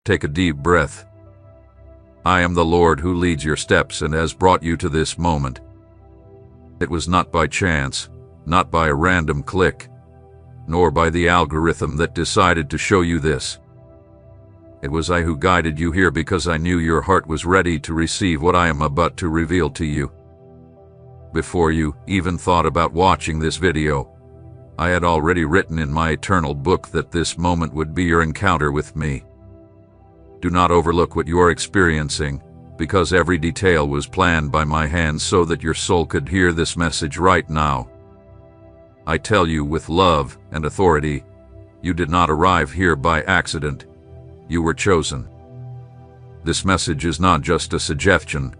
Take a deep breath. I am the Lord who leads your steps and has brought you to this moment. It was not by chance, not by a random click, nor by the algorithm that decided to show you this. It was I who guided you here because I knew your heart was ready to receive what I am about to reveal to you. Before you even thought about watching this video, I had already written in my eternal book that this moment would be your encounter with me. Do not overlook what you are experiencing, because every detail was planned by my hand so that your soul could hear this message right now. I tell you with love and authority, you did not arrive here by accident. You were chosen. This message is not just a suggestion,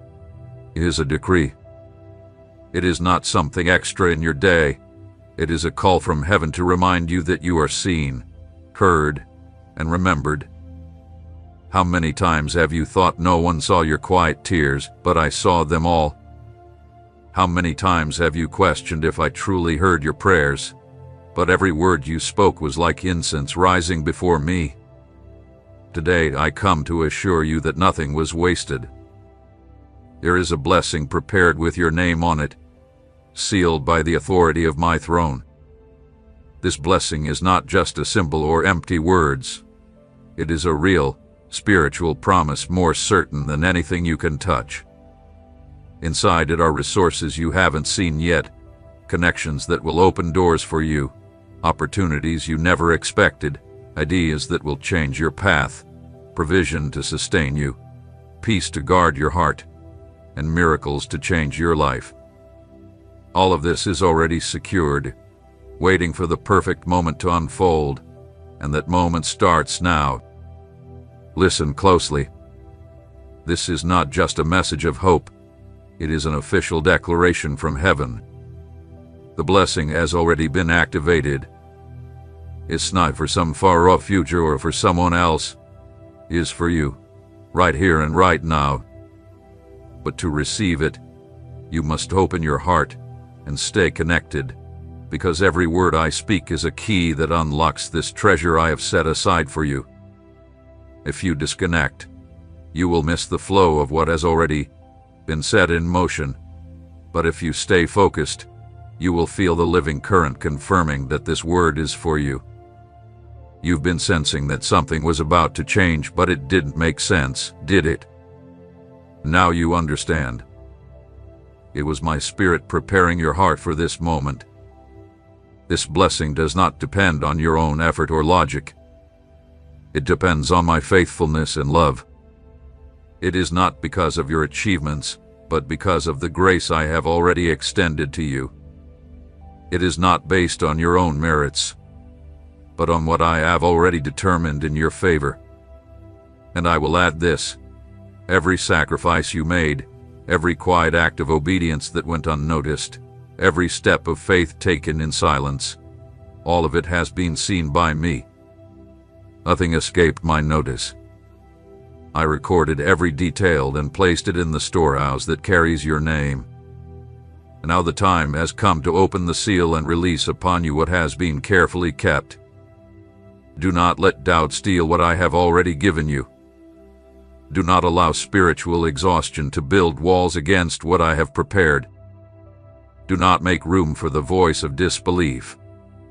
it is a decree. It is not something extra in your day. It is a call from heaven to remind you that you are seen, heard, and remembered. How many times have you thought no one saw your quiet tears, but I saw them all? How many times have you questioned if I truly heard your prayers, but every word you spoke was like incense rising before me? Today I come to assure you that nothing was wasted. There is a blessing prepared with your name on it, sealed by the authority of my throne. This blessing is not just a symbol or empty words. It is a real, spiritual promise more certain than anything you can touch. Inside it are resources you haven't seen yet, connections that will open doors for you, opportunities you never expected, ideas that will change your path, provision to sustain you, peace to guard your heart, and miracles to change your life. All of this is already secured, waiting for the perfect moment to unfold, and that moment starts now. Listen closely. This is not just a message of hope, it is an official declaration from heaven. The blessing has already been activated. It's not for some far-off future or for someone else. It is for you, right here and right now. But to receive it, you must open your heart and stay connected, because every word I speak is a key that unlocks this treasure I have set aside for you. If you disconnect, you will miss the flow of what has already been set in motion. But if you stay focused, you will feel the living current confirming that this word is for you. You've been sensing that something was about to change, but it didn't make sense, did it? Now you understand. It was my spirit preparing your heart for this moment. This blessing does not depend on your own effort or logic. It depends on my faithfulness and love. It is not because of your achievements, but because of the grace I have already extended to you. It is not based on your own merits, but on what I have already determined in your favor. And I will add this: every sacrifice you made, every quiet act of obedience that went unnoticed, every step of faith taken in silence, all of it has been seen by me. Nothing escaped my notice. I recorded every detail and placed it in the storehouse that carries your name. And now the time has come to open the seal and release upon you what has been carefully kept. Do not let doubt steal what I have already given you. Do not allow spiritual exhaustion to build walls against what I have prepared. Do not make room for the voice of disbelief,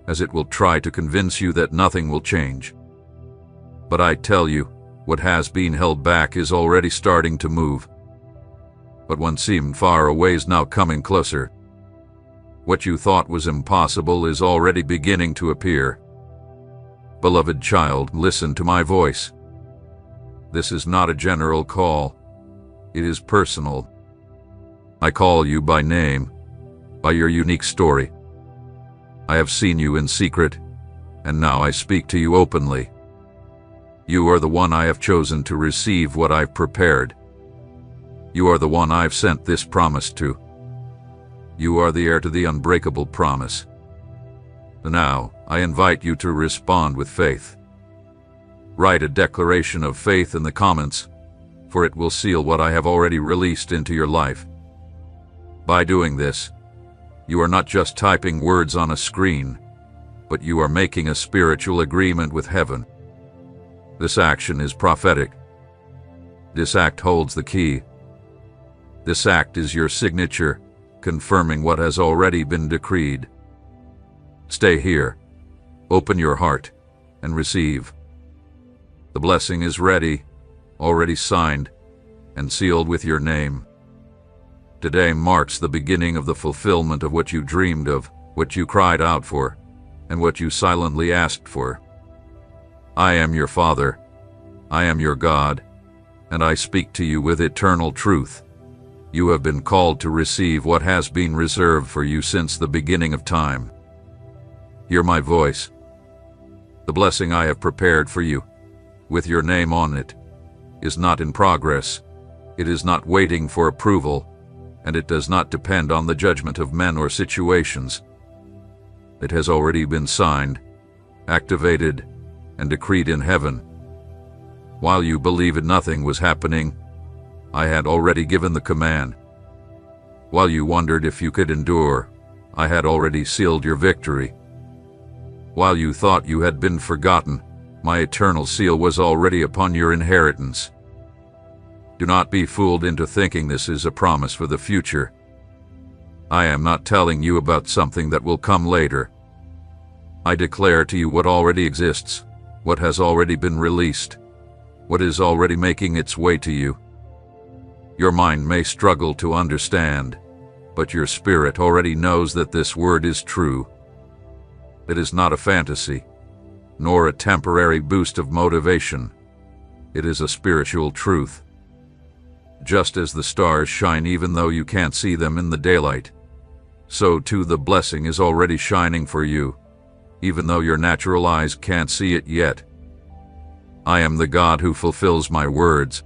as it will try to convince you that nothing will change. But I tell you, what has been held back is already starting to move. What once seemed far away is now coming closer. What you thought was impossible is already beginning to appear. Beloved child, listen to my voice. This is not a general call. It is personal. I call you by name, by your unique story. I have seen you in secret, and now I speak to you openly. You are the one I have chosen to receive what I've prepared. You are the one I've sent this promise to. You are the heir to the unbreakable promise. Now, I invite you to respond with faith. Write a declaration of faith in the comments, for it will seal what I have already released into your life. By doing this, you are not just typing words on a screen, but you are making a spiritual agreement with heaven. This action is prophetic. This act holds the key. This act is your signature, confirming what has already been decreed. Stay here, open your heart, and receive. The blessing is ready, already signed, and sealed with your name. Today marks the beginning of the fulfillment of what you dreamed of, what you cried out for, and what you silently asked for. I am your Father, I am your God, and I speak to you with eternal truth. You have been called to receive what has been reserved for you since the beginning of time. Hear my voice. The blessing I have prepared for you, with your name on it, is not in progress. It is not waiting for approval, and it does not depend on the judgment of men or situations. It has already been signed, activated, and decreed in heaven. While you believed nothing was happening, I had already given the command. While you wondered if you could endure, I had already sealed your victory. While you thought you had been forgotten, my eternal seal was already upon your inheritance. Do not be fooled into thinking this is a promise for the future. I am not telling you about something that will come later. I declare to you what already exists, what has already been released, what is already making its way to you. Your mind may struggle to understand, but your spirit already knows that this word is true. It is not a fantasy, nor a temporary boost of motivation. It is a spiritual truth. Just as the stars shine even though you can't see them in the daylight, so too the blessing is already shining for you, even though your natural eyes can't see it yet. I am the God who fulfills my words.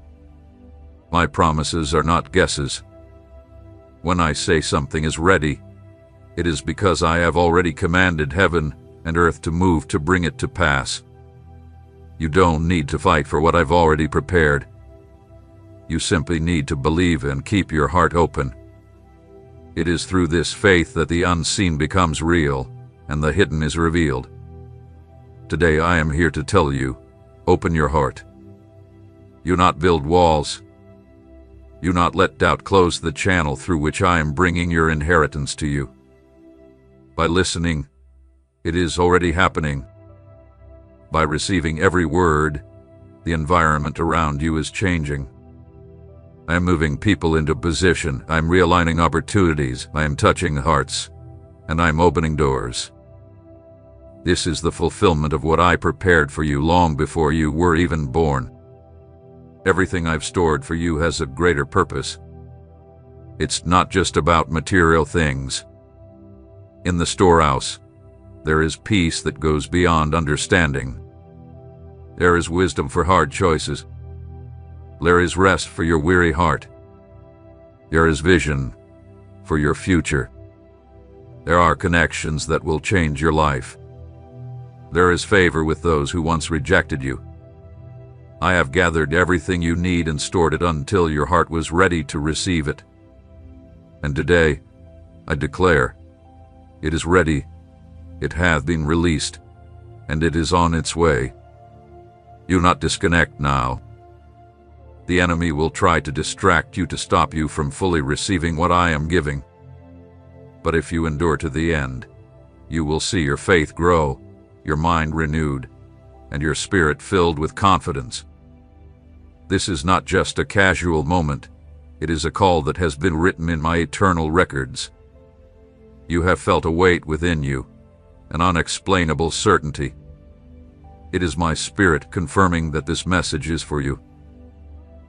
My promises are not guesses. When I say something is ready, it is because I have already commanded heaven and earth to move to bring it to pass. You don't need to fight for what I've already prepared. You simply need to believe and keep your heart open. It is through this faith that the unseen becomes real and the hidden is revealed. Today I am here to tell you, open your heart. You not build walls. You not let doubt close the channel through which I am bringing your inheritance to you. By listening, it is already happening. By receiving every word, the environment around you is changing. I am moving people into position, I am realigning opportunities, I am touching hearts, and I am opening doors. This is the fulfillment of what I prepared for you long before you were even born. Everything I've stored for you has a greater purpose. It's not just about material things. In the storehouse, there is peace that goes beyond understanding. There is wisdom for hard choices. There is rest for your weary heart. There is vision for your future. There are connections that will change your life. There is favor with those who once rejected you. I have gathered everything you need and stored it until your heart was ready to receive it. And today, I declare, it is ready, it hath been released, and it is on its way. Do not disconnect now. The enemy will try to distract you to stop you from fully receiving what I am giving. But if you endure to the end, you will see your faith grow, your mind renewed, and your spirit filled with confidence. This is not just a casual moment, it is a call that has been written in my eternal records. You have felt a weight within you, an unexplainable certainty. It is my spirit confirming that this message is for you.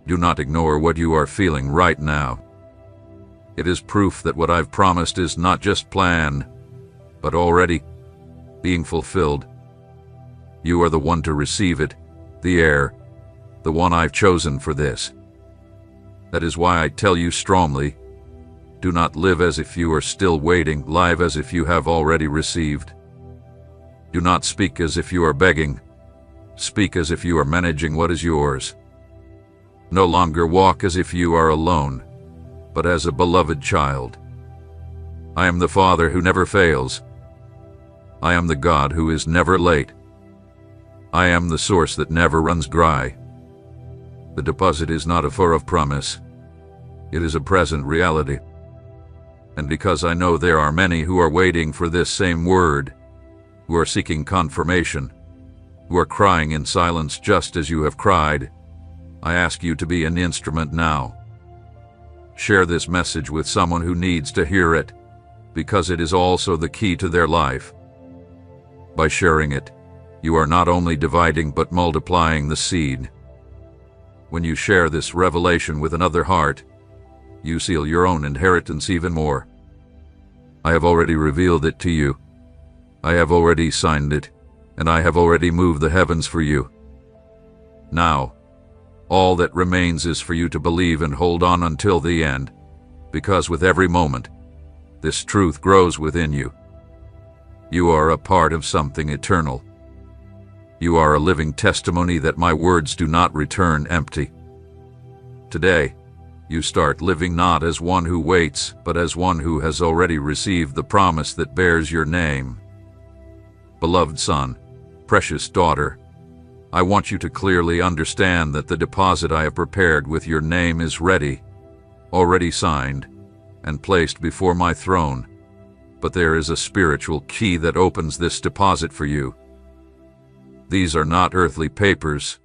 Do not ignore what you are feeling right now. It is proof that what I've promised is not just planned, but already being fulfilled. You are the one to receive it, the heir, the one I've chosen for this. That is why I tell you strongly, do not live as if you are still waiting, live as if you have already received. Do not speak as if you are begging, speak as if you are managing what is yours. No longer walk as if you are alone, but as a beloved child. I am the Father who never fails. I am the God who is never late. I am the source that never runs dry. The deposit is not a far-off promise. It is a present reality. And because I know there are many who are waiting for this same word, who are seeking confirmation, who are crying in silence just as you have cried, I ask you to be an instrument now. Share this message with someone who needs to hear it, because it is also the key to their life. By sharing it, you are not only dividing but multiplying the seed. When you share this revelation with another heart, you seal your own inheritance even more. I have already revealed it to you. I have already signed it, and I have already moved the heavens for you. Now, all that remains is for you to believe and hold on until the end, because with every moment, this truth grows within you. You are a part of something eternal. You are a living testimony that my words do not return empty. Today, you start living not as one who waits, but as one who has already received the promise that bears your name. Beloved son, precious daughter, I want you to clearly understand that the deposit I have prepared with your name is ready, already signed, and placed before my throne. But there is a spiritual key that opens this deposit for you. These are not earthly papers,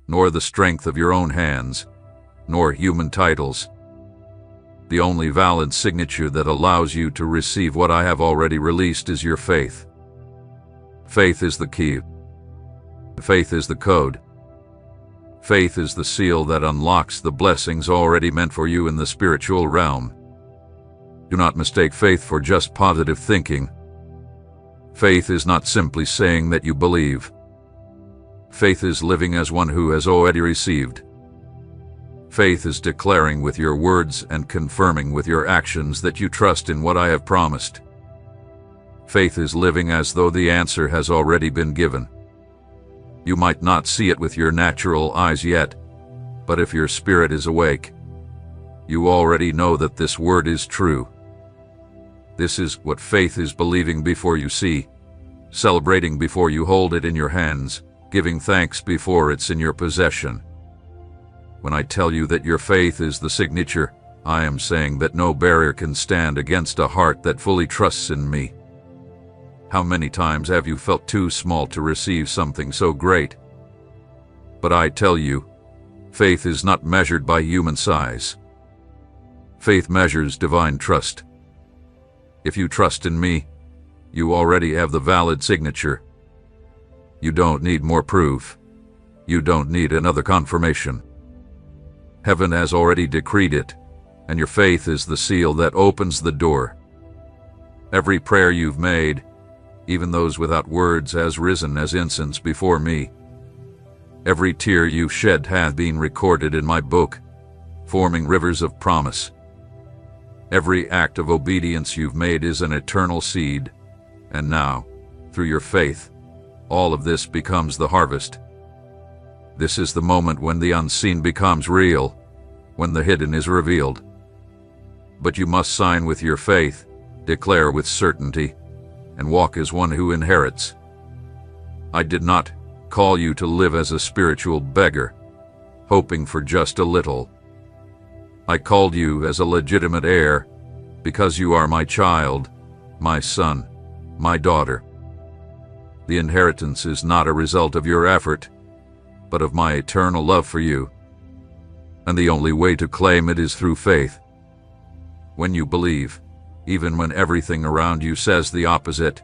nor the strength of your own hands, nor human titles. The only valid signature that allows you to receive what I have already released is your faith. Faith is the key. Faith is the code. Faith is the seal that unlocks the blessings already meant for you in the spiritual realm. Do not mistake faith for just positive thinking. Faith is not simply saying that you believe. Faith is living as one who has already received. Faith is declaring with your words and confirming with your actions that you trust in what I have promised. Faith is living as though the answer has already been given. You might not see it with your natural eyes yet, but if your spirit is awake, you already know that this word is true. This is what faith is: believing before you see, celebrating before you hold it in your hands, giving thanks before it's in your possession. When I tell you that your faith is the signature, I am saying that no barrier can stand against a heart that fully trusts in me. How many times have you felt too small to receive something so great? But I tell you, faith is not measured by human size. Faith measures divine trust. If you trust in me, you already have the valid signature. You don't need more proof. You don't need another confirmation. Heaven has already decreed it, and your faith is the seal that opens the door. Every prayer you've made, even those without words, has risen as incense before me. Every tear you shed hath been recorded in my book, forming rivers of promise. Every act of obedience you've made is an eternal seed, and now, through your faith, all of this becomes the harvest. This is the moment when the unseen becomes real, when the hidden is revealed. But you must sign with your faith, declare with certainty, and walk as one who inherits. I did not call you to live as a spiritual beggar, hoping for just a little. I called you as a legitimate heir, because you are my child, my son, my daughter. The inheritance is not a result of your effort, but of my eternal love for you. And the only way to claim it is through faith. When you believe, even when everything around you says the opposite,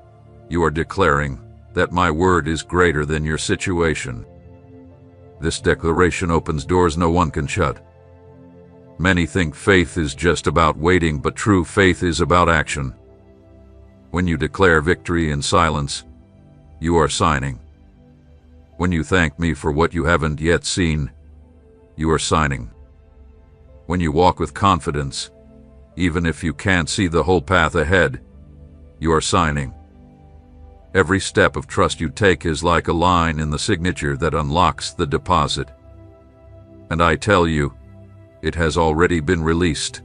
you are declaring that my word is greater than your situation. This declaration opens doors no one can shut. Many think faith is just about waiting, but true faith is about action. When you declare victory in silence, you are signing. When you thank me for what you haven't yet seen, you are signing. When you walk with confidence, even if you can't see the whole path ahead, you are signing. Every step of trust you take is like a line in the signature that unlocks the deposit. And I tell you, it has already been released.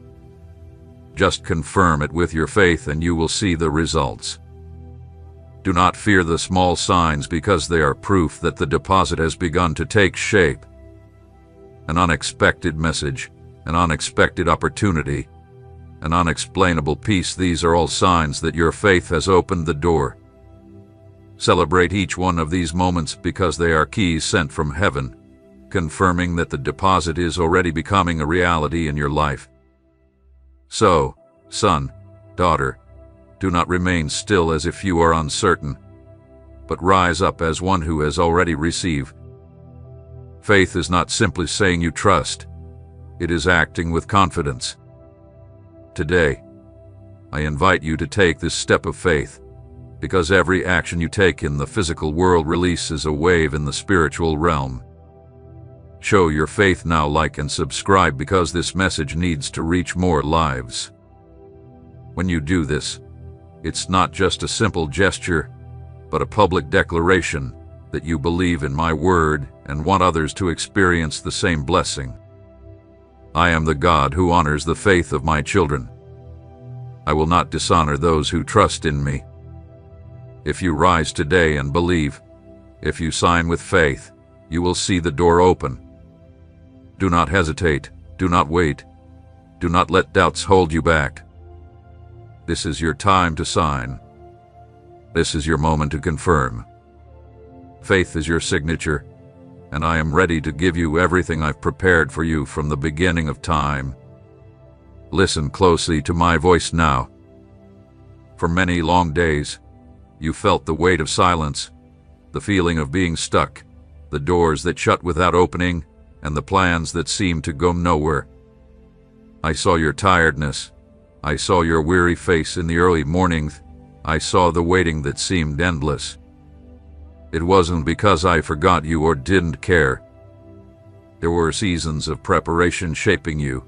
Just confirm it with your faith and you will see the results. Do not fear the small signs, because they are proof that the deposit has begun to take shape. An unexpected message, an unexpected opportunity, an unexplainable peace, these are all signs that your faith has opened the door. Celebrate each one of these moments, because they are keys sent from heaven, confirming that the deposit is already becoming a reality in your life. So, son, daughter, do not remain still as if you are uncertain, but rise up as one who has already received. Faith is not simply saying you trust, it is acting with confidence. Today, I invite you to take this step of faith, because every action you take in the physical world releases a wave in the spiritual realm. Show your faith now, like and subscribe, because this message needs to reach more lives. When you do this, it's not just a simple gesture, but a public declaration that you believe in my word and want others to experience the same blessing. I am the God who honors the faith of my children. I will not dishonor those who trust in me. If you rise today and believe, if you sign with faith, you will see the door open. Do not hesitate, do not wait, do not let doubts hold you back. This is your time to sign. This is your moment to confirm. Faith is your signature, and I am ready to give you everything I've prepared for you from the beginning of time. Listen closely to my voice now. For many long days, you felt the weight of silence, the feeling of being stuck, the doors that shut without opening, and the plans that seemed to go nowhere. I saw your tiredness. I saw your weary face in the early mornings. I saw the waiting that seemed endless. It wasn't because I forgot you or didn't care. There were seasons of preparation shaping you,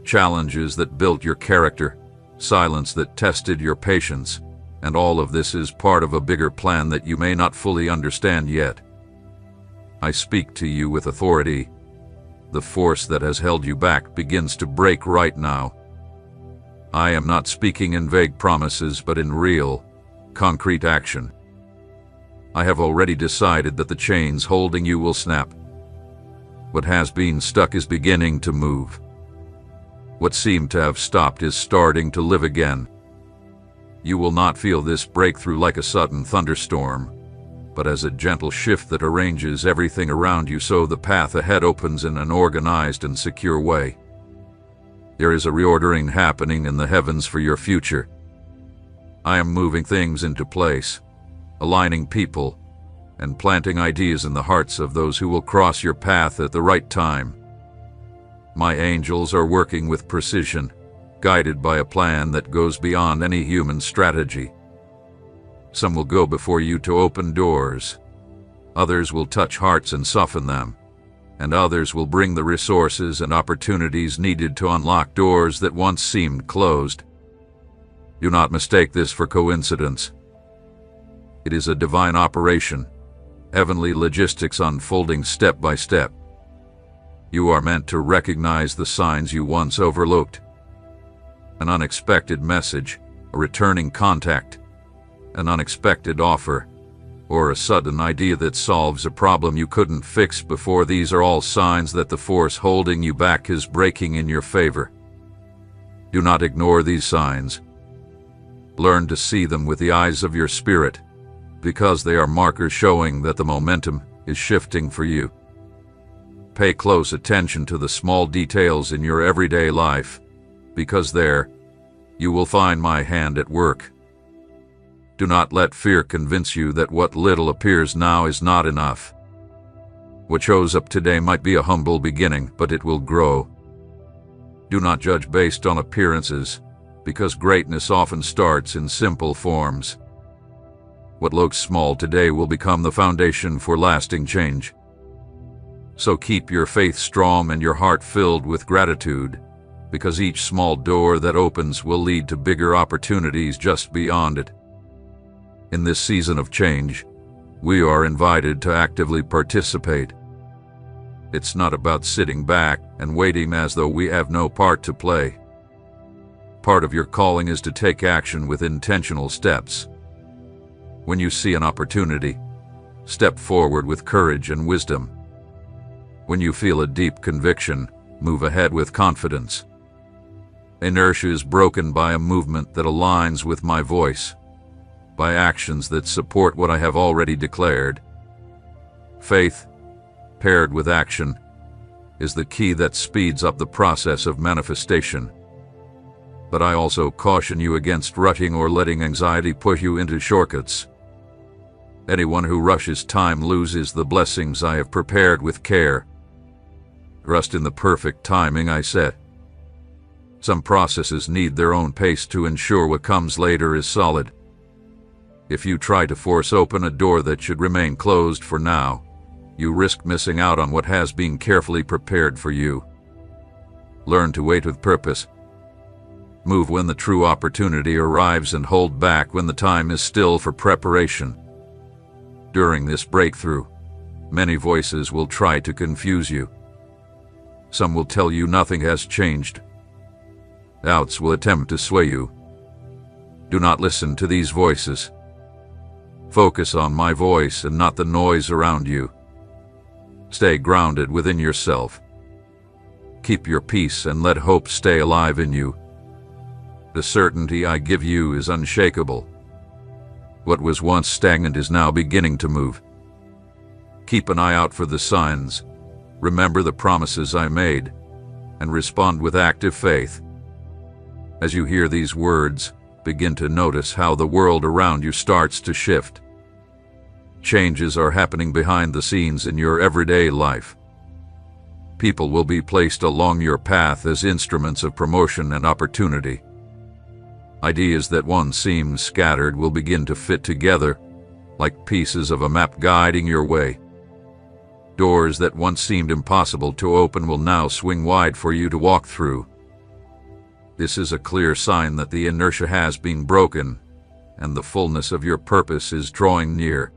challenges that built your character, silence that tested your patience, and all of this is part of a bigger plan that you may not fully understand yet. I speak to you with authority. The force that has held you back begins to break right now. I am not speaking in vague promises, but in real, concrete action. I have already decided that the chains holding you will snap. What has been stuck is beginning to move. What seemed to have stopped is starting to live again. You will not feel this breakthrough like a sudden thunderstorm, but as a gentle shift that arranges everything around you so the path ahead opens in an organized and secure way. There is a reordering happening in the heavens for your future. I am moving things into place, aligning people, and planting ideas in the hearts of those who will cross your path at the right time. My angels are working with precision, guided by a plan that goes beyond any human strategy. Some will go before you to open doors. Others will touch hearts and soften them. And others will bring the resources and opportunities needed to unlock doors that once seemed closed. Do not mistake this for coincidence. It is a divine operation, heavenly logistics unfolding step by step. You are meant to recognize the signs you once overlooked. An unexpected message, a returning contact, an unexpected offer, or a sudden idea that solves a problem you couldn't fix before. These are all signs that the force holding you back is breaking in your favor. Do not ignore these signs. Learn to see them with the eyes of your spirit, because they are markers showing that the momentum is shifting for you. Pay close attention to the small details in your everyday life, because there, you will find my hand at work. Do not let fear convince you that what little appears now is not enough. What shows up today might be a humble beginning, but it will grow. Do not judge based on appearances, because greatness often starts in simple forms. What looks small today will become the foundation for lasting change. So keep your faith strong and your heart filled with gratitude, because each small door that opens will lead to bigger opportunities just beyond it. In this season of change, we are invited to actively participate. It's not about sitting back and waiting as though we have no part to play. Part of your calling is to take action with intentional steps. When you see an opportunity, step forward with courage and wisdom. When you feel a deep conviction, move ahead with confidence. Inertia is broken by a movement that aligns with my voice, by actions that support what I have already declared. Faith, paired with action, is the key that speeds up the process of manifestation. But I also caution you against rushing or letting anxiety push you into shortcuts. Anyone who rushes time loses the blessings I have prepared with care. Trust in the perfect timing I set. Some processes need their own pace to ensure what comes later is solid. If you try to force open a door that should remain closed for now, you risk missing out on what has been carefully prepared for you. Learn to wait with purpose. Move when the true opportunity arrives and hold back when the time is still for preparation. During this breakthrough, many voices will try to confuse you. Some will tell you nothing has changed. Doubts will attempt to sway you. Do not listen to these voices. Focus on my voice and not the noise around you. Stay grounded within yourself. Keep your peace and let hope stay alive in you. The certainty I give you is unshakable. What was once stagnant is now beginning to move. Keep an eye out for the signs. Remember the promises I made, and respond with active faith. As you hear these words, begin to notice how the world around you starts to shift. Changes are happening behind the scenes in your everyday life. People will be placed along your path as instruments of promotion and opportunity. Ideas that once seemed scattered will begin to fit together, like pieces of a map guiding your way. Doors that once seemed impossible to open will now swing wide for you to walk through. This is a clear sign that the inertia has been broken, and the fullness of your purpose is drawing near.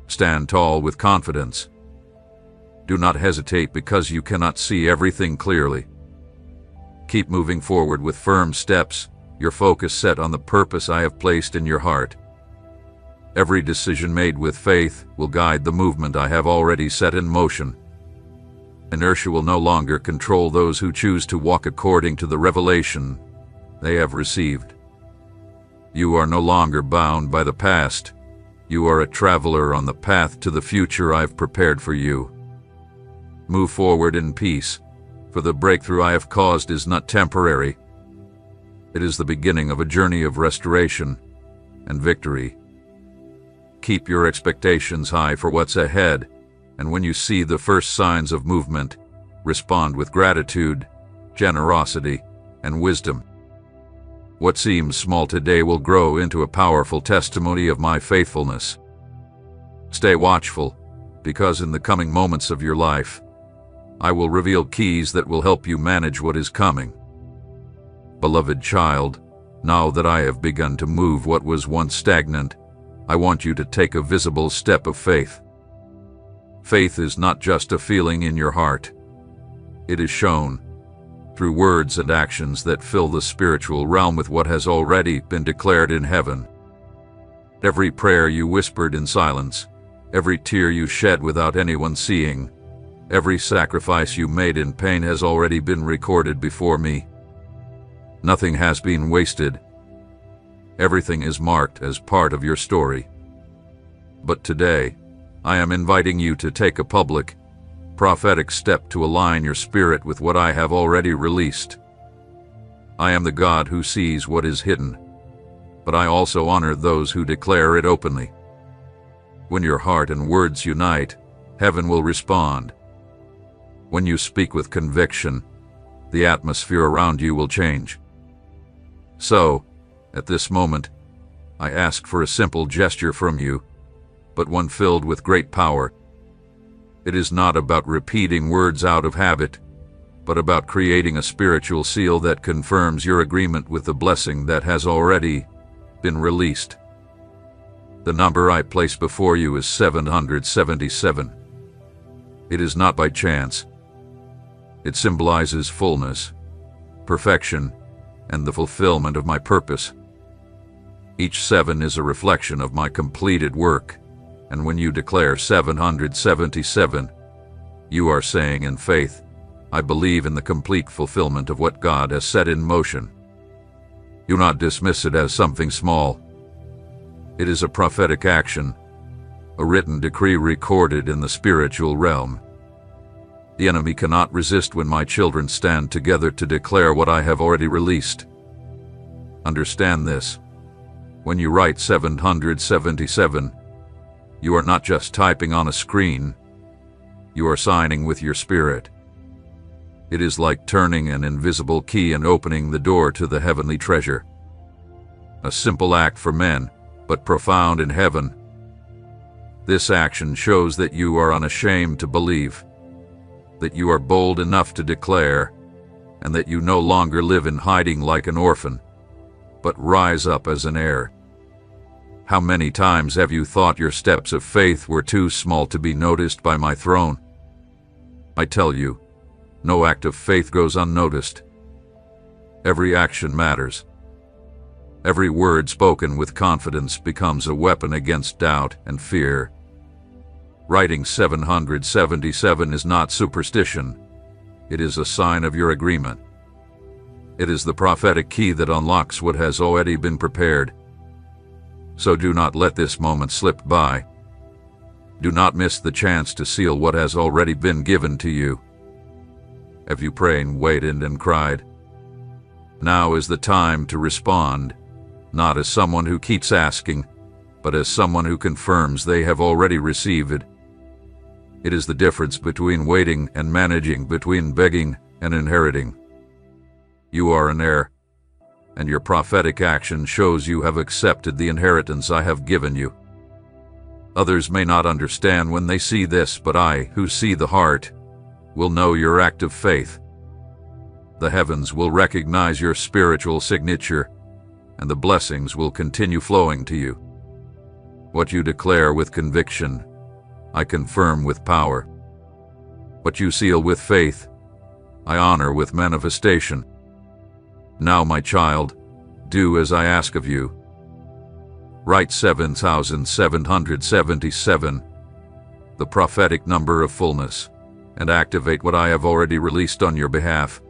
Stand tall with confidence. Do not hesitate because you cannot see everything clearly. Keep moving forward with firm steps, your focus set on the purpose I have placed in your heart. Every decision made with faith will guide the movement I have already set in motion. Inertia will no longer control those who choose to walk according to the revelation they have received. You are no longer bound by the past. You are a traveler on the path to the future I've prepared for you. Move forward in peace, for the breakthrough I have caused is not temporary. It is the beginning of a journey of restoration and victory. Keep your expectations high for what's ahead, and when you see the first signs of movement, respond with gratitude, generosity, and wisdom. What seems small today will grow into a powerful testimony of my faithfulness. Stay watchful, because in the coming moments of your life, I will reveal keys that will help you manage what is coming. Beloved child, now that I have begun to move what was once stagnant, I want you to take a visible step of faith. Faith is not just a feeling in your heart. It is shown through words and actions that fill the spiritual realm with what has already been declared in heaven. Every prayer you whispered in silence, every tear you shed without anyone seeing, every sacrifice you made in pain has already been recorded before me. Nothing has been wasted. Everything is marked as part of your story. But today, I am inviting you to take a public, prophetic step to align your spirit with what I have already released. I am the God who sees what is hidden, but I also honor those who declare it openly. When your heart and words unite, heaven will respond. When you speak with conviction, the atmosphere around you will change. So, at this moment, I ask for a simple gesture from you, but one filled with great power. It is not about repeating words out of habit, but about creating a spiritual seal that confirms your agreement with the blessing that has already been released. The number I place before you is 777. It is not by chance. It symbolizes fullness, perfection, and the fulfillment of my purpose. Each 7 is a reflection of my completed work, and when you declare 777, you are saying in faith, I believe in the complete fulfillment of what God has set in motion. Do not dismiss it as something small. It is a prophetic action, a written decree recorded in the spiritual realm. The enemy cannot resist when my children stand together to declare what I have already released. Understand this. When you write 777, you are not just typing on a screen, you are signing with your spirit. It is like turning an invisible key and opening the door to the heavenly treasure. A simple act for men, but profound in heaven. This action shows that you are unashamed to believe, that you are bold enough to declare, and that you no longer live in hiding like an orphan, but rise up as an heir. How many times have you thought your steps of faith were too small to be noticed by my throne? I tell you, no act of faith goes unnoticed. Every action matters. Every word spoken with confidence becomes a weapon against doubt and fear. Writing 777 is not superstition. It is a sign of your agreement. It is the prophetic key that unlocks what has already been prepared. So do not let this moment slip by. Do not miss the chance to seal what has already been given to you. Have you prayed, waited, and cried? Now is the time to respond, not as someone who keeps asking, but as someone who confirms they have already received it. It is the difference between waiting and managing, between begging and inheriting. You are an heir, and your prophetic action shows you have accepted the inheritance I have given you. Others may not understand when they see this, but I, who see the heart, will know your act of faith. The heavens will recognize your spiritual signature, and the blessings will continue flowing to you. What you declare with conviction, I confirm with power. What you seal with faith, I honor with manifestation. Now, my child, do as I ask of you. Write 7,777, the prophetic number of fullness, and activate what I have already released on your behalf.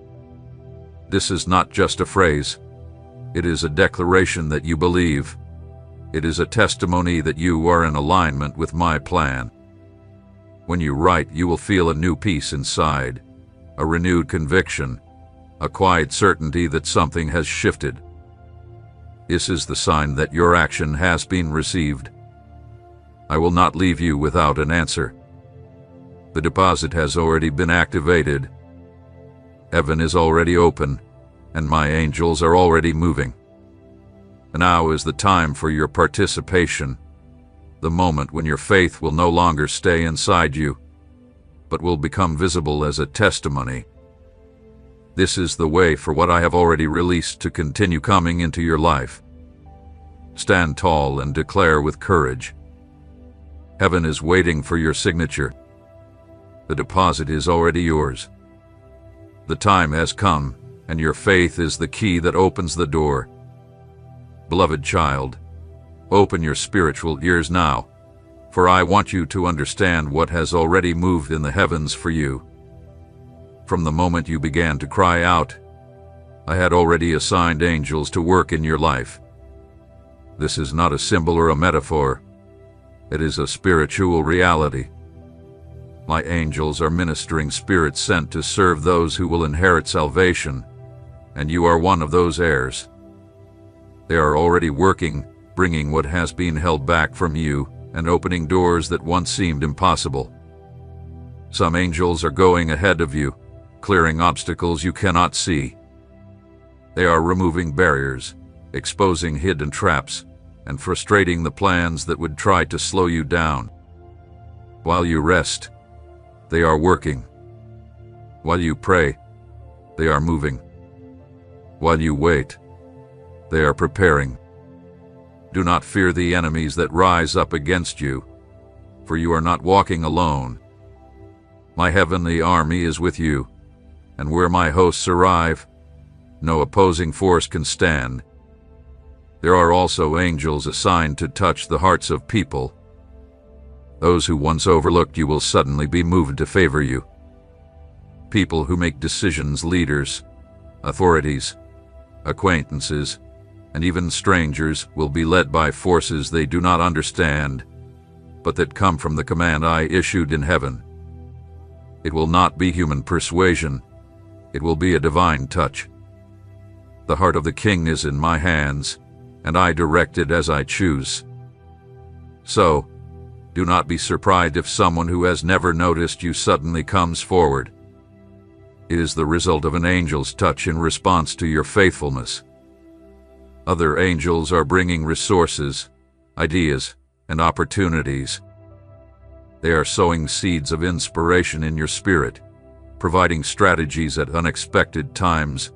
This is not just a phrase. It is a declaration that you believe. It is a testimony that you are in alignment with my plan. When you write, you will feel a new peace inside, a renewed conviction, a quiet certainty that something has shifted. This is the sign that your action has been received. I will not leave you without an answer. The deposit has already been activated. Heaven is already open, and my angels are already moving. Now is the time for your participation, the moment when your faith will no longer stay inside you, but will become visible as a testimony. This is the way for what I have already released to continue coming into your life. Stand tall and declare with courage. Heaven is waiting for your signature. The deposit is already yours. The time has come, and your faith is the key that opens the door. Beloved child, open your spiritual ears now, for I want you to understand what has already moved in the heavens for you. From the moment you began to cry out, I had already assigned angels to work in your life. This is not a symbol or a metaphor. It is a spiritual reality. My angels are ministering spirits sent to serve those who will inherit salvation, and you are one of those heirs. They are already working, bringing what has been held back from you and opening doors that once seemed impossible. Some angels are going ahead of you, clearing obstacles you cannot see. They are removing barriers, exposing hidden traps, and frustrating the plans that would try to slow you down. While you rest, they are working. While you pray, they are moving. While you wait, they are preparing. Do not fear the enemies that rise up against you, for you are not walking alone. My heavenly army is with you, and where my hosts arrive, no opposing force can stand. There are also angels assigned to touch the hearts of people. Those who once overlooked you will suddenly be moved to favor you. People who make decisions, leaders, authorities, acquaintances, and even strangers will be led by forces they do not understand, but that come from the command I issued in heaven. It will not be human persuasion. It will be a divine touch. The heart of the king is in my hands, and I direct it as I choose. So, do not be surprised if someone who has never noticed you suddenly comes forward. It is the result of an angel's touch in response to your faithfulness. Other angels are bringing resources, ideas, and opportunities. They are sowing seeds of inspiration in your spirit, providing strategies at unexpected times,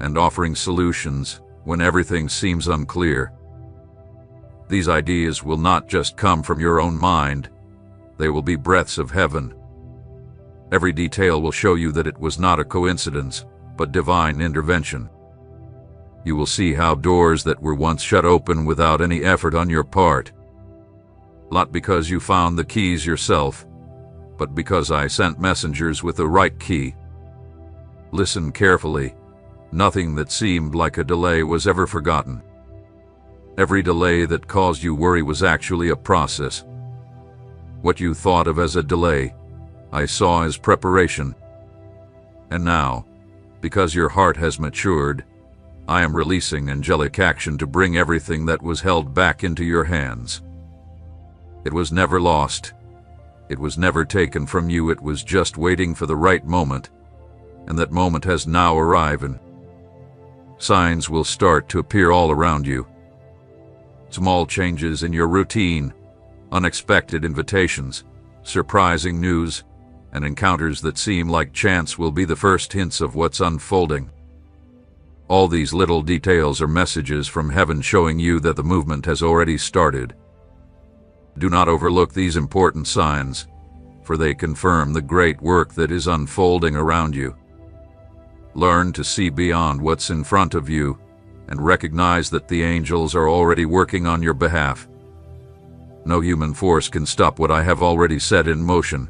and offering solutions when everything seems unclear. These ideas will not just come from your own mind, they will be breaths of heaven. Every detail will show you that it was not a coincidence, but divine intervention. You will see how doors that were once shut open without any effort on your part. Not because you found the keys yourself, but because I sent messengers with the right key. Listen carefully. Nothing that seemed like a delay was ever forgotten. Every delay that caused you worry was actually a process. What you thought of as a delay, I saw as preparation. And now, because your heart has matured, I am releasing angelic action to bring everything that was held back into your hands. It was never lost. It was never taken from you. It was just waiting for the right moment, and that moment has now arrived. Signs will start to appear all around you. Small changes in your routine, unexpected invitations, surprising news, and encounters that seem like chance will be the first hints of what's unfolding. All these little details are messages from heaven showing you that the movement has already started. Do not overlook these important signs, for they confirm the great work that is unfolding around you. Learn to see beyond what's in front of you and recognize that the angels are already working on your behalf. No human force can stop what I have already set in motion.